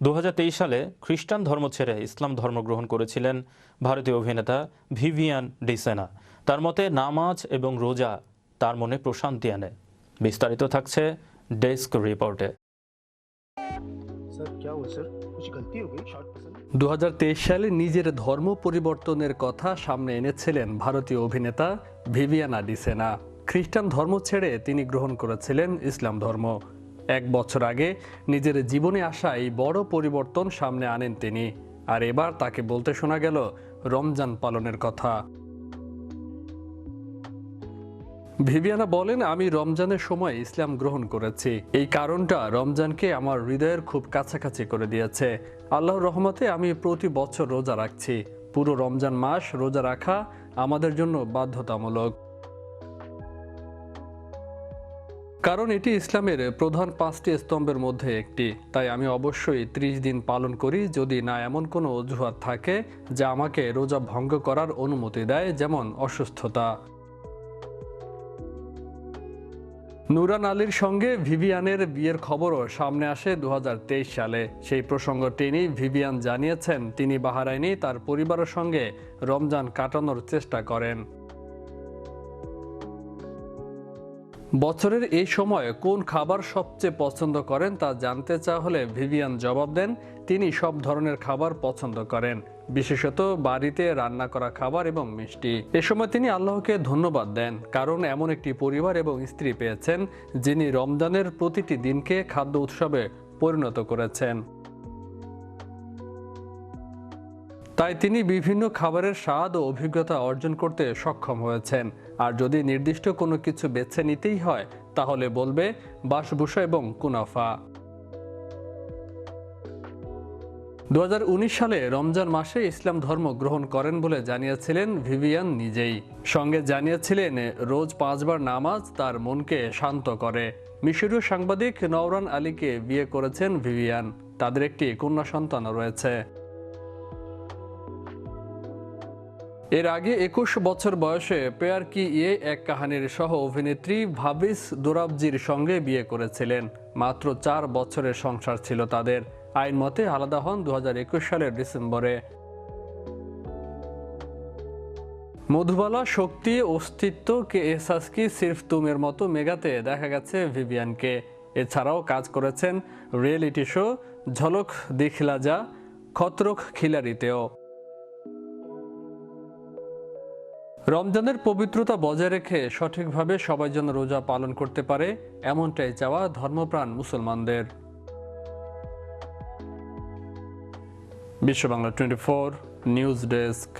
2023 সালে খ্রিস্টান ধর্ম ছেড়ে ইসলাম ধর্ম গ্রহণ করেছিলেন ভারতীয় অভিনেতা ভিভিয়ান ডিসেনা। তার মতে নামাজ এবং রোজা তার মনে প্রশান্তি আনে। বিস্তারিত থাকছে ডেস্ক রিপোর্টে। 2023 সালে নিজের ধর্ম পরিবর্তনের কথা সামনে এনেছিলেন ভারতীয় অভিনেতা ভিভিয়ানা ডিসেনা। খ্রিস্টান ধর্ম ছেড়ে তিনি গ্রহণ করেছিলেন ইসলাম ধর্ম। 1 বছর আগে নিজের জীবনে আসা এই বড় পরিবর্তন সামনে আনেন তিনি। আর এবার তাকে বলতে শোনা গেল রমজান পালনের কথা। ভিভিয়ানা বলেন, আমি রমজানের সময় ইসলাম গ্রহণ করেছি। এই কারণটা রমজানকে আমার হৃদয়ের খুব কাছাকাছি করে দিয়েছে। আল্লাহর রহমতে আমি প্রতি বছর রোজা রাখছি। পুরো রমজান মাস রোজা রাখা আমাদের জন্য বাধ্যতামূলক, কারণ এটি ইসলামের প্রধান 5টি স্তম্ভের মধ্যে একটি। তাই আমি অবশ্যই 30 দিন পালন করি, যদি না এমন কোনো অজুহাত থাকে যা আমাকে রোজা ভঙ্গ করার অনুমতি দেয়, যেমন অসুস্থতা। নুরান আলীর সঙ্গে ভিভিয়ানের বিয়ের খবরও সামনে আসে 2023 সালে। সেই প্রসঙ্গ টেনেই ভিভিয়ান জানিয়েছেন তিনি বাহরাইনে তার পরিবারের সঙ্গে রমজান কাটানোর চেষ্টা করেন। বছরের এই সময় কোন খাবার সবচেয়ে পছন্দ করেন তা জানতে চাওয়া হলে ভিভিয়ান জবাব দেন, তিনি সব ধরনের খাবার পছন্দ করেন, বিশেষত বাড়িতে রান্না করা খাবার এবং মিষ্টি। এ সময় তিনি আল্লাহকে ধন্যবাদ দেন, কারণ এমন একটি পরিবার এবং স্ত্রী পেয়েছেন যিনি রমজানের প্রতিটি দিনকে খাদ্য উৎসবে পরিণত করেছেন। তাই তিনি বিভিন্ন খাবারের স্বাদ ও অভিজ্ঞতা অর্জন করতে সক্ষম হয়েছেন। আর যদি নির্দিষ্ট কোনো কিছু বেছে নিতেই হয় তাহলে বলবে বাসবুসা এবং কুনাফা। 2019 সালে রমজান মাসে ইসলাম ধর্ম গ্রহণ করেন বলে জানিয়েছিলেন ভিভিয়ান নিজেই। সঙ্গে জানিয়েছিলেন রোজ 5 বার নামাজ তার মনকে শান্ত করে। মিশরীয় সাংবাদিক নওরান আলীকে বিয়ে করেছেন ভিভিয়ান। তাদের একটি কন্যা সন্তানও রয়েছে। এর আগে 21 বছর বয়সে পেয়ার কি ইয়ে এক কাহানির সহ অভিনেত্রী ভাবিস দোরাবজির সঙ্গে বিয়ে করেছিলেন। মাত্র 4 বছরের সংসার ছিল তাদের। আইন মতে আলাদা হন 2021 সালের ডিসেম্বরে। মধুবালা, শক্তি, অস্তিত্ব, কে এহসাস কি, সির্ফ তুমের মতো মেগাতে দেখা গেছে ভিভিয়ানকে। এছাড়াও কাজ করেছেন রিয়েলিটি শো ঝলক দিখলা যা, খতরক খিলাড়িতেও। রমজানের পবিত্রতা বজায় রেখে সঠিকভাবে সবাই যেন রোজা পালন করতে পারে, এমনটাই চাওয়া ধর্মপ্রাণ মুসলমানদের। বিশ্ব বাংলা 24 নিউজ ডেস্ক।